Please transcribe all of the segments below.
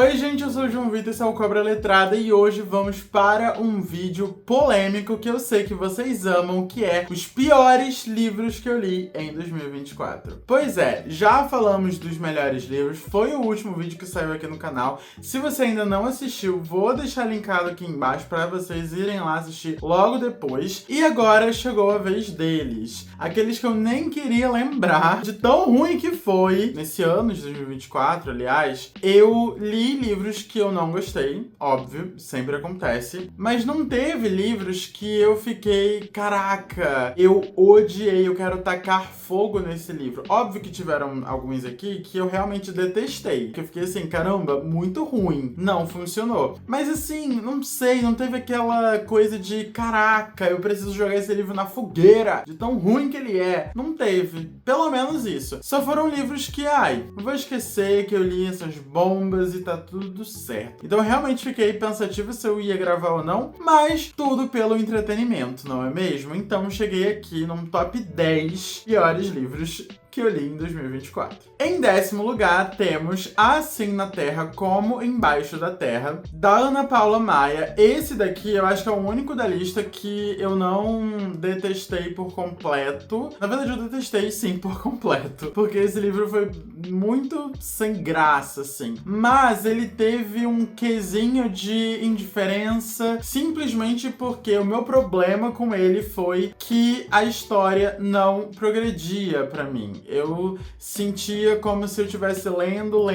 Oi gente, eu sou o João Vitor, esse é o Cobra Letrada e hoje vamos para um vídeo polêmico que eu sei que vocês amam, que é os piores livros que eu li em 2024. Pois é, já falamos dos melhores livros, foi o último vídeo que saiu aqui no canal. Se você ainda não assistiu, vou deixar linkado aqui embaixo para vocês irem lá assistir logo depois. E agora chegou a vez deles, aqueles que eu nem queria lembrar de tão ruim que foi. Nesse ano de 2024, aliás, eu li livros que eu não gostei, óbvio, sempre acontece, mas não teve livros que eu fiquei, caraca, eu odiei, eu quero tacar fogo nesse livro. Óbvio que tiveram alguns aqui que eu realmente detestei, que eu fiquei assim, caramba, muito ruim, não funcionou. Mas assim, não sei, não teve aquela coisa de, caraca, eu preciso jogar esse livro na fogueira, de tão ruim que ele é. Não teve, pelo menos isso. Só foram livros que, não vou esquecer que eu li essas bombas e tá tudo certo. Então eu realmente fiquei pensativo se eu ia gravar ou não, mas tudo pelo entretenimento, não é mesmo? Então cheguei aqui num top 10 piores livros que eu li em 2024. Em 10º lugar, temos Assim na Terra como Embaixo da Terra, da Ana Paula Maia. Esse daqui eu acho que é o único da lista que eu não detestei por completo. Na verdade, eu detestei sim por completo, porque esse livro foi muito sem graça, assim. Mas ele teve um quesinho de indiferença, simplesmente porque o meu problema com ele foi que a história não progredia pra mim. Eu sentia como se eu estivesse lendo,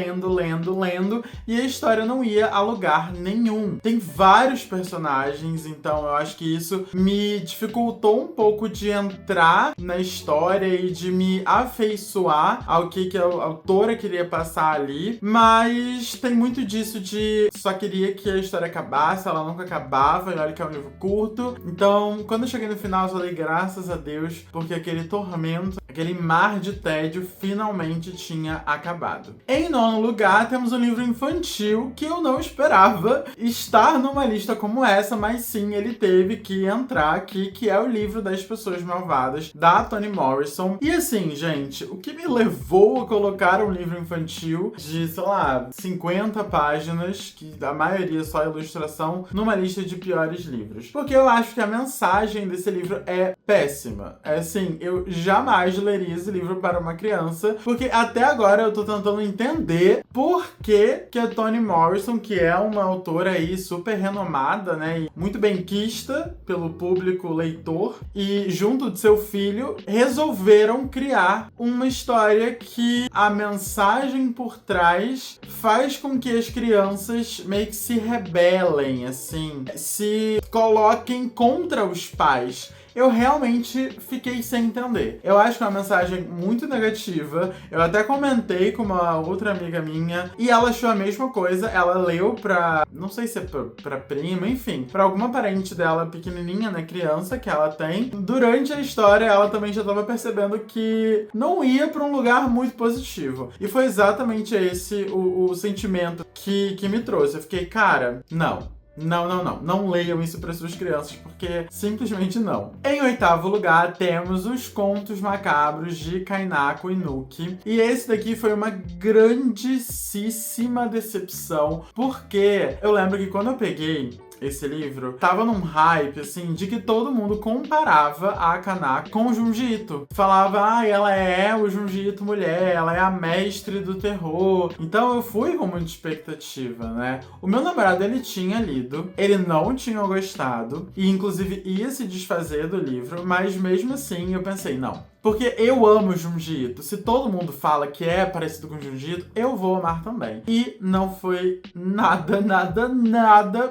e a história não ia a lugar nenhum. Tem vários personagens, então eu acho que isso me dificultou um pouco de entrar na história e de me afeiçoar ao que a autora queria passar ali, mas tem muito disso de só queria que a história acabasse, ela nunca acabava, e olha que é um livro curto. Então, quando eu cheguei no final, eu só dei graças a Deus, porque aquele tormento, aquele mar de tédio finalmente tinha acabado. Em 9º lugar, temos um livro infantil que eu não esperava estar numa lista como essa, mas sim, ele teve que entrar aqui, que é o livro das Pessoas Malvadas, da Toni Morrison. E assim, gente, o que me levou a colocar um livro infantil de, sei lá, 50 páginas, que a maioria só ilustração, numa lista de piores livros? Porque eu acho que a mensagem desse livro é péssima. É assim, eu jamais leria esse livro para uma criança, porque até agora eu tô tentando entender por que a Toni Morrison, que é uma autora aí super renomada, né, e muito benquista pelo público leitor, e junto de seu filho, resolveram criar uma história que a mensagem por trás faz com que as crianças meio que se rebelem, assim, se coloquem contra os pais. Eu realmente fiquei sem entender. Eu acho que é uma mensagem muito negativa. Eu até comentei com uma outra amiga minha e ela achou a mesma coisa. Ela leu pra, não sei se é pra prima, enfim, pra alguma parente dela pequenininha, né, criança que ela tem. Durante a história, ela também já tava percebendo que não ia pra um lugar muito positivo. E foi exatamente esse o sentimento que me trouxe. Eu fiquei, cara, não. Não leiam isso para suas crianças, porque simplesmente não. Em 8º lugar, temos Os Contos Macabros de Kainako Inoue. E esse daqui foi uma grandíssima decepção, porque eu lembro que quando eu peguei esse livro, tava num hype, assim, de que todo mundo comparava a Kanako com o Junji Ito. Falava, ela é o Junji Ito mulher, ela é a mestre do terror. Então eu fui com muita expectativa, né? O meu namorado, ele tinha lido, ele não tinha gostado, e inclusive ia se desfazer do livro, mas mesmo assim eu pensei, não. Porque eu amo Junji Ito. Se todo mundo fala que é parecido com Junji Ito, eu vou amar também. E não foi nada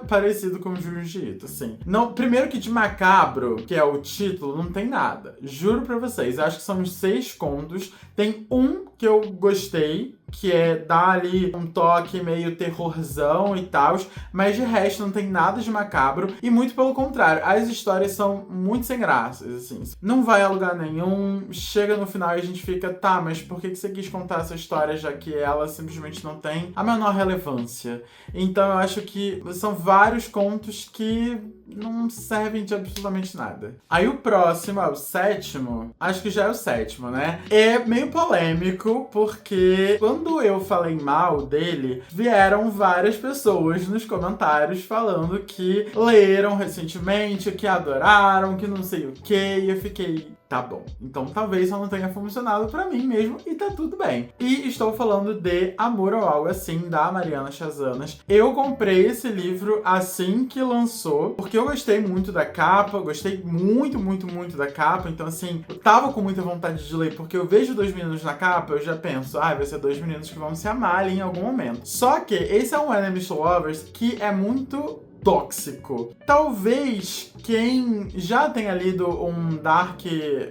parecido com Junji Ito, assim. Não, primeiro que de macabro, que é o título, não tem nada. Juro pra vocês, acho que são uns 6 contos. Tem um que eu gostei, que é dar ali um toque meio terrorzão e tal, mas de resto não tem nada de macabro, e muito pelo contrário, as histórias são muito sem graças, assim. Não vai a lugar nenhum, chega no final e a gente fica, tá, mas por que você quis contar essa história, já que ela simplesmente não tem a menor relevância? Então eu acho que são vários contos que não servem de absolutamente nada. Aí o próximo, o 7º, acho que já é o 7º, né? É meio polêmico, porque quando quando eu falei mal dele, vieram várias pessoas nos comentários falando que leram recentemente, que adoraram, que não sei o que, e eu fiquei... Tá bom, então talvez só não tenha funcionado pra mim mesmo e tá tudo bem. E estou falando de Amor ou Algo Assim, da Mariana Chazanas. Eu comprei esse livro assim que lançou, porque eu gostei muito da capa, gostei muito, muito, muito da capa. Então assim, eu tava com muita vontade de ler, porque eu vejo dois meninos na capa, eu já penso, vai ser dois meninos que vão se amar ali em algum momento. Só que esse é um Enemies to Lovers que é muito tóxico. Talvez quem já tenha lido um Dark...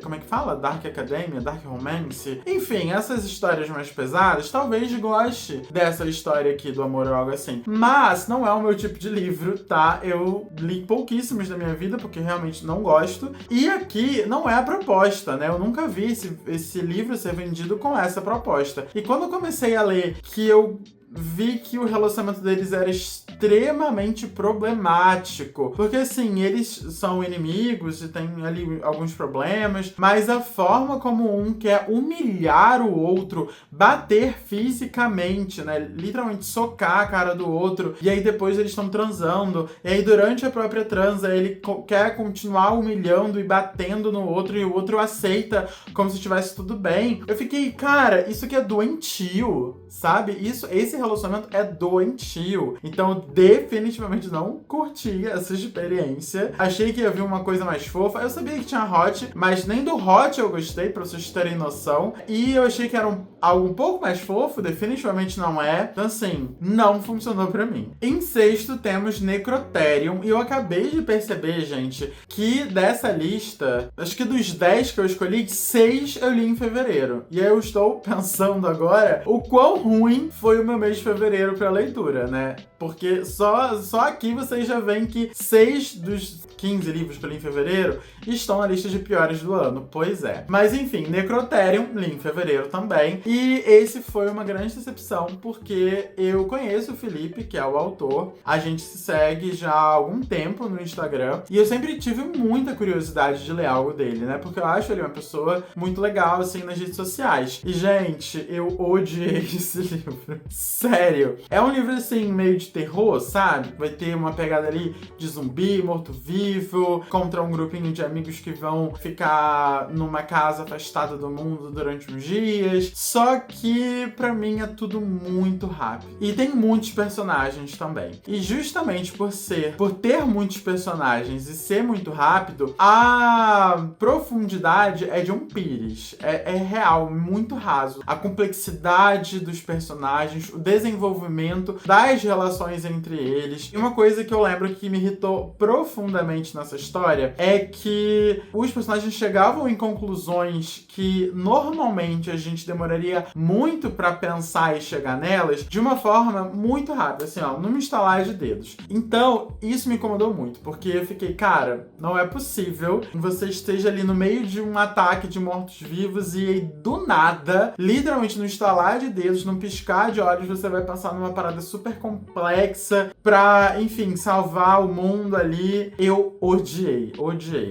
Como é que fala? Dark Academia? Dark Romance? Enfim, essas histórias mais pesadas, talvez goste dessa história aqui do Amor ou Algo Assim. Mas não é o meu tipo de livro, tá? Eu li pouquíssimos da minha vida, porque realmente não gosto. E aqui não é a proposta, né? Eu nunca vi esse livro ser vendido com essa proposta. E quando eu comecei a ler, que eu vi que o relacionamento deles era extremamente problemático. Porque, assim, eles são inimigos e tem ali alguns problemas, mas a forma como um quer humilhar o outro, bater fisicamente, né? Literalmente socar a cara do outro, e aí depois eles estão transando, e aí durante a própria transa ele quer continuar humilhando e batendo no outro, e o outro aceita como se estivesse tudo bem. Eu fiquei, cara, isso aqui é doentio, sabe? Esse relacionamento é doentio. Então eu definitivamente não curti essa experiência. Achei que ia vir uma coisa mais fofa. Eu sabia que tinha hot, mas nem do hot eu gostei, pra vocês terem noção. E eu achei que era algo um pouco mais fofo, definitivamente não é. Então assim, não funcionou pra mim. Em sexto temos Necrotherium. E eu acabei de perceber, gente, que dessa lista, acho que dos 10 que eu escolhi, 6 eu li em fevereiro. E aí eu estou pensando agora o quão ruim foi o meu mês de fevereiro pra leitura, né? Porque só aqui vocês já veem que 6 dos 15 livros que eu li em fevereiro estão na lista de piores do ano. Pois é. Mas enfim, Necrotherium li em fevereiro também. E esse foi uma grande decepção, porque eu conheço o Felipe, que é o autor. A gente se segue já há algum tempo no Instagram. E eu sempre tive muita curiosidade de ler algo dele, né? Porque eu acho ele uma pessoa muito legal, assim, nas redes sociais. E, gente, eu odiei esse livro. Sério. É um livro, assim, meio de terror, sabe? Vai ter uma pegada ali de zumbi, morto-vivo, contra um grupinho de amigos que vão ficar numa casa afastada do mundo durante uns dias. Só que, pra mim, é tudo muito rápido. E tem muitos personagens também. E justamente por ter muitos personagens e ser muito rápido, a profundidade é de um pires. É real, muito raso. A complexidade dos personagens, o desenvolvimento das relações entre eles. E uma coisa que eu lembro que me irritou profundamente nessa história é que os personagens chegavam em conclusões que normalmente a gente demoraria muito pra pensar e chegar nelas de uma forma muito rápida, assim, ó, num estalar de dedos. Então, isso me incomodou muito, porque eu fiquei, cara, não é possível que você esteja ali no meio de um ataque de mortos-vivos e aí, do nada, literalmente no estalar de dedos, num piscar de olhos, você vai passar numa parada super complexa pra, enfim, salvar o mundo ali. Eu odiei.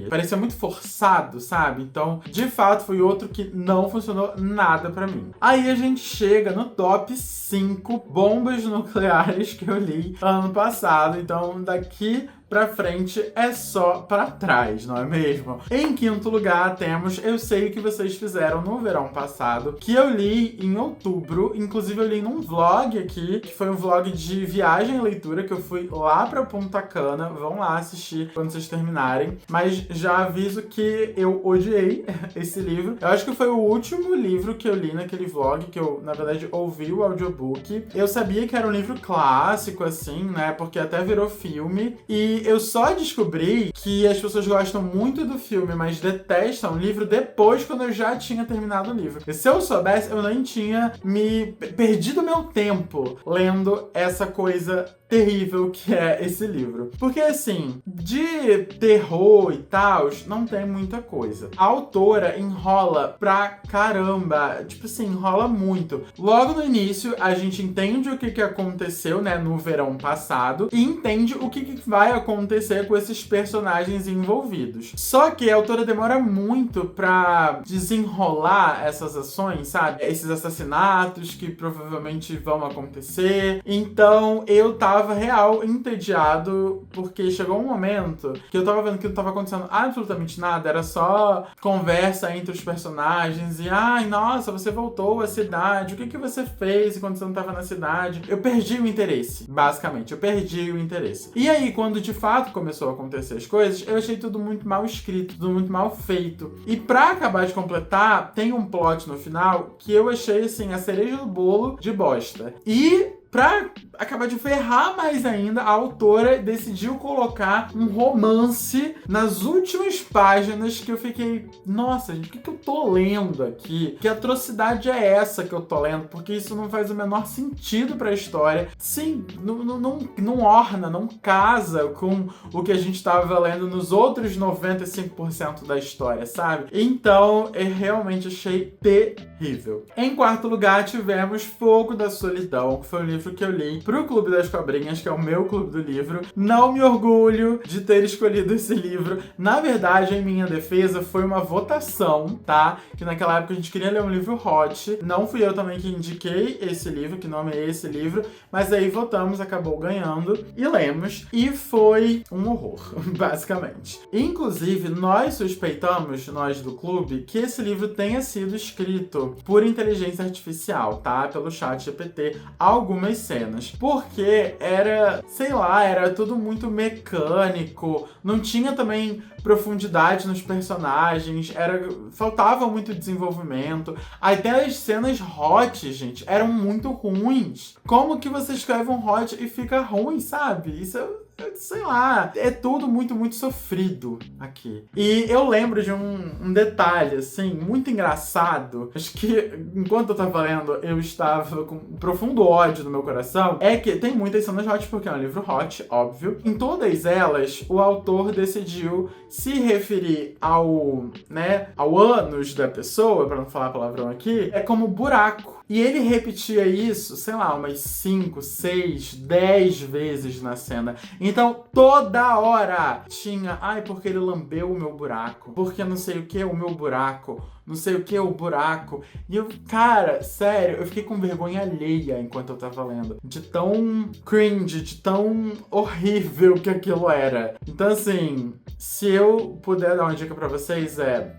Parecia muito forçado, sabe? Então, de fato, foi outro que não funcionou nada pra mim. Aí a gente chega no top 5 bombas nucleares que eu li ano passado. Então, daqui pra frente é só pra trás, não é mesmo? Em quinto lugar temos Eu Sei O Que Vocês Fizeram no Verão Passado, que eu li em outubro. Inclusive eu li num vlog aqui, que foi um vlog de viagem e leitura, que eu fui lá pra Punta Cana. Vão lá assistir quando vocês terminarem. Mas já aviso que eu odiei esse livro. Eu acho que foi o último livro que eu li naquele vlog, que eu, na verdade, ouvi o audiobook. Eu sabia que era um livro clássico, assim, né? Porque até virou filme. E eu só descobri que as pessoas gostam muito do filme, mas detestam o livro depois, quando eu já tinha terminado o livro. E se eu soubesse, eu nem tinha me perdido meu tempo lendo essa coisa terrível que é esse livro. Porque, assim, de terror e tal, não tem muita coisa. A autora enrola pra caramba. Tipo assim, enrola muito. Logo no início, a gente entende o que aconteceu, né, no verão passado, e entende o que vai acontecer acontecer com esses personagens envolvidos. Só que a autora demora muito pra desenrolar essas ações, sabe? Esses assassinatos que provavelmente vão acontecer. Então eu tava real entediado, porque chegou um momento que eu tava vendo que não tava acontecendo absolutamente nada, era só conversa entre os personagens e ai, nossa, você voltou à cidade, o que você fez quando você não tava na cidade? Eu perdi o interesse, basicamente, eu perdi o interesse. E aí, quando de fato começou a acontecer as coisas, eu achei tudo muito mal escrito, tudo muito mal feito. E pra acabar de completar, tem um plot no final que eu achei, assim, a cereja do bolo de bosta. E pra acabar de ferrar mais ainda, a autora decidiu colocar um romance nas últimas páginas que eu fiquei, nossa, gente, o que eu tô lendo aqui? Que atrocidade é essa que eu tô lendo? Porque isso não faz o menor sentido pra história. Sim, não orna, não casa com o que a gente tava lendo nos outros 95% da história, sabe? Então, eu realmente achei terrível. Em quarto lugar, tivemos Fogo da Solidão, que foi um livro que eu li pro Clube das Cobrinhas, que é o meu clube do livro. Não me orgulho de ter escolhido esse livro. Na verdade, em minha defesa, foi uma votação, tá? Que naquela época a gente queria ler um livro hot. Não fui eu também que indiquei esse livro, que nomeei esse livro, mas aí votamos, acabou ganhando e lemos. E foi um horror, basicamente. Inclusive, nós suspeitamos, nós do clube, que esse livro tenha sido escrito por inteligência artificial, tá? Pelo ChatGPT, algumas cenas. Porque era, sei lá, era tudo muito mecânico, não tinha também profundidade nos personagens, faltava muito desenvolvimento. Até as cenas hot, gente, eram muito ruins. Como que você escreve um hot e fica ruim, sabe? Isso sei lá, é tudo muito, muito sofrido aqui. E eu lembro de um detalhe, assim, muito engraçado. Acho que, enquanto eu tava lendo, eu estava com um profundo ódio no meu coração. É que tem muitas cenas hot, porque é um livro hot, óbvio. Em todas elas, o autor decidiu se referir ao ânus da pessoa, pra não falar palavrão aqui, como buraco. E ele repetia isso, sei lá, umas 5, 6, 10 vezes na cena. Então, toda hora tinha, ai, porque ele lambeu o meu buraco, porque não sei o que, o meu buraco, não sei o que, o buraco. E eu, cara, sério, eu fiquei com vergonha alheia enquanto eu tava lendo. De tão cringe, de tão horrível que aquilo era. Então, assim, se eu puder dar uma dica pra vocês,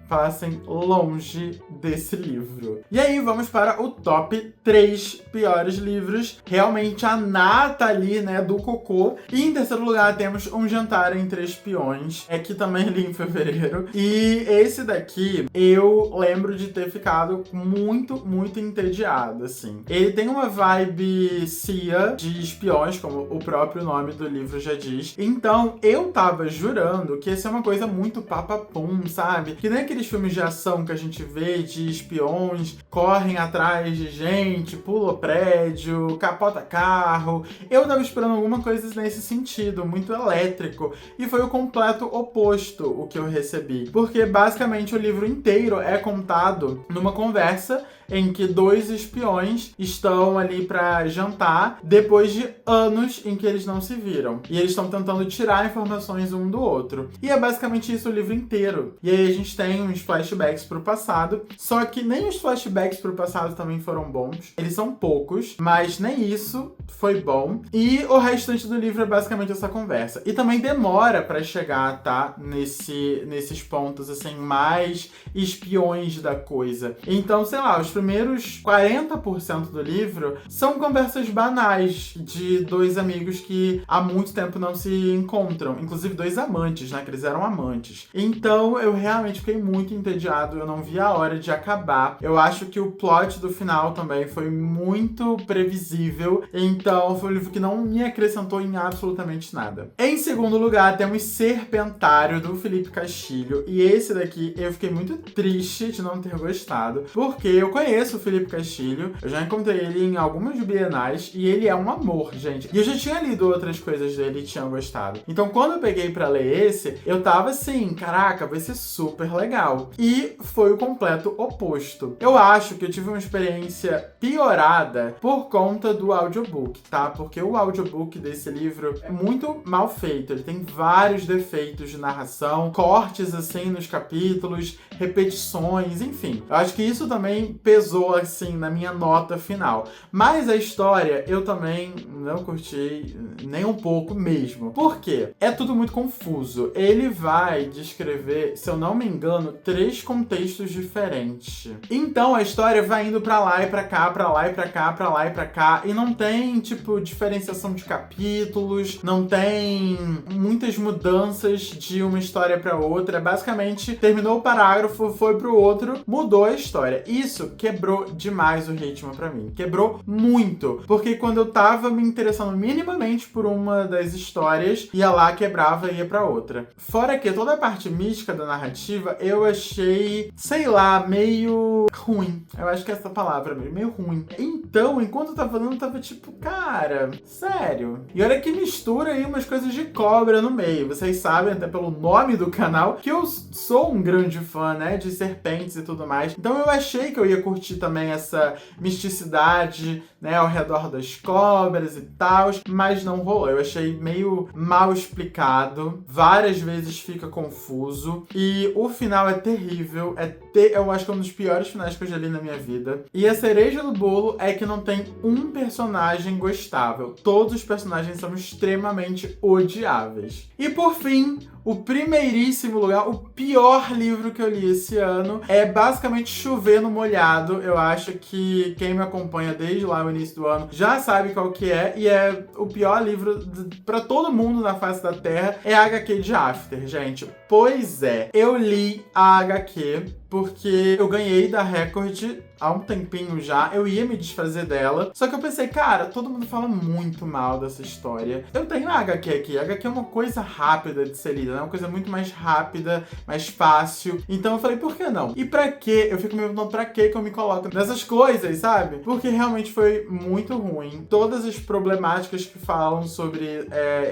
passem longe desse livro. E aí, vamos para o top 3 piores livros. Realmente a nata ali, né, do cocô. E em terceiro lugar, temos Um Jantar entre Espiões, que também li em fevereiro. E esse daqui, eu lembro de ter ficado muito, muito entediado, assim. Ele tem uma vibe CIA de espiões, como o próprio nome do livro já diz. Então, eu tava jurando que ia ser uma coisa muito papapum, sabe? Que nem aqueles filmes de ação que a gente vê de espiões, correm atrás de gente, pula prédio, capota carro. Eu tava esperando alguma coisa nesse sentido, muito elétrico. E foi o completo oposto o que eu recebi. Porque, basicamente, o livro inteiro é contado numa conversa em que 2 espiões estão ali pra jantar depois de anos em que eles não se viram. E eles estão tentando tirar informações um do outro. E é basicamente isso o livro inteiro. E aí a gente tem uns flashbacks pro passado, só que nem os flashbacks pro passado também foram bons. Eles são poucos, mas nem isso foi bom. E o restante do livro é basicamente essa conversa. E também demora pra chegar, tá? Nesses pontos, assim, mais espiões da coisa. Então, sei lá, os primeiros 40% do livro são conversas banais de 2 amigos que há muito tempo não se encontram. Inclusive 2 amantes, né? Que eles eram amantes. Então, eu realmente fiquei muito entediado. Eu não vi a hora de acabar. Eu acho que o plot do final também foi muito previsível. Então, foi um livro que não me acrescentou em absolutamente nada. Em segundo lugar, temos Serpentário, do Felipe Castilho. E esse daqui eu fiquei muito triste triste de não ter gostado, porque eu conheço o Felipe Castilho, eu já encontrei ele em algumas bienais e ele é um amor, gente. E eu já tinha lido outras coisas dele e tinha gostado. Então, quando eu peguei pra ler esse, eu tava assim, caraca, vai ser super legal. E foi o completo oposto. Eu acho que eu tive uma experiência piorada por conta do audiobook, tá? Porque o audiobook desse livro é muito mal feito. Ele tem vários defeitos de narração, cortes assim nos capítulos, repetições, enfim. Eu acho que isso também pesou assim na minha nota final. Mas a história eu também não curti nem um pouco mesmo. Por quê? É tudo muito confuso. Ele vai descrever, se eu não me engano, 3 contextos diferentes. Então a história vai indo pra lá e pra cá, pra lá e pra cá, pra lá e pra cá, e não tem, tipo, diferenciação de capítulos, não tem muitas mudanças de uma história pra outra. Basicamente, terminou o parágrafo, foi pro outro, mudou a história. Isso quebrou demais o ritmo pra mim. Quebrou muito. Porque quando eu tava me interessando minimamente por uma das histórias, ia lá, quebrava e ia pra outra. Fora que toda a parte mística da narrativa, eu achei, sei lá, meio ruim. Eu acho que é essa palavra mesmo, meio ruim. Então, enquanto eu tava falando, eu tava tipo, cara, sério. E olha que mistura aí umas coisas de cobra no meio. Vocês sabem, até pelo nome do canal, que eu sou um grande fã, né, de serpentes e tudo mais. Então eu achei que eu ia curtir também essa misticidade, né, ao redor das cobras e tal, mas não rolou. Eu achei meio mal explicado. Várias vezes fica confuso. E o final é terrível. Eu acho que é um dos piores finais que eu já li na minha vida. E a cereja do bolo é que não tem um personagem gostável. Todos os personagens são extremamente odiáveis. E por fim, o primeiríssimo lugar, o pior livro que eu li esse ano, é basicamente chover no molhado. Eu acho que quem me acompanha desde lá no início do ano já sabe qual que é, e é o pior livro pra todo mundo na face da Terra, é a HQ de After, gente. Pois é, eu li a HQ porque eu ganhei da Record há um tempinho já, eu ia me desfazer dela, só que eu pensei, cara, todo mundo fala muito mal dessa história. Eu tenho a HQ aqui, a HQ é uma coisa rápida de ser lida, né? Uma coisa muito mais rápida, mais fácil, então eu falei, por que não? E pra quê? Eu fico me perguntando pra quê que eu me coloco nessas coisas, sabe? Porque realmente foi muito ruim. Todas as problemáticas que falam sobre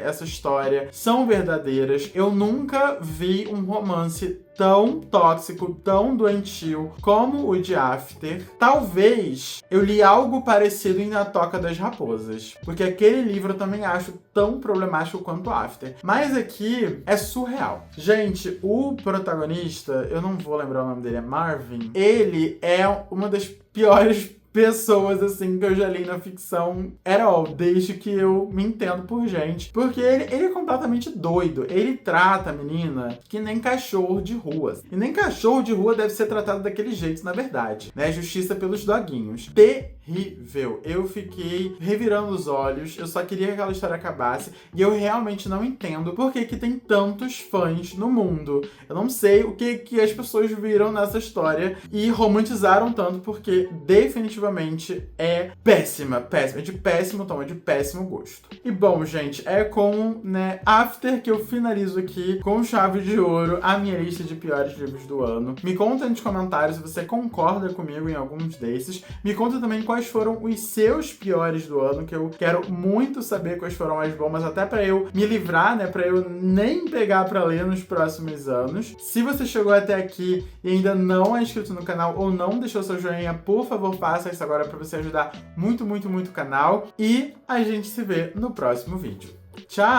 essa história são verdadeiras. Eu nunca vi um romance tão tóxico, tão doentio como o de After. Talvez eu li algo parecido em A Toca das Raposas, porque aquele livro eu também acho tão problemático quanto After. Mas aqui é surreal. Gente, o protagonista, eu não vou lembrar o nome dele, é Marvin. Ele é uma das piores pessoas, assim, que eu já li na ficção at all, desde que eu me entendo por gente. Porque ele é completamente doido. Ele trata a menina que nem cachorro de rua. E nem cachorro de rua deve ser tratado daquele jeito, na verdade, né? Justiça pelos doguinhos. Terrível. Eu fiquei revirando os olhos, eu só queria que aquela história acabasse, e eu realmente não entendo por que tem tantos fãs no mundo. Eu não sei o que as pessoas viram nessa história e romantizaram tanto, porque definitivamente é péssima, péssima, é de péssimo tom, é de péssimo gosto. E bom, gente, é com, né, After que eu finalizo aqui com chave de ouro a minha lista de piores livros do ano. Me conta nos comentários se você concorda comigo em alguns desses. Me conta também quais foram os seus piores do ano, que eu quero muito saber quais foram as bombas, até pra eu me livrar, né, pra eu nem pegar pra ler nos próximos anos. Se você chegou até aqui e ainda não é inscrito no canal ou não deixou seu joinha, por favor, faça isso agora pra você ajudar muito, muito, muito o canal. E a gente se vê no próximo vídeo. Tchau!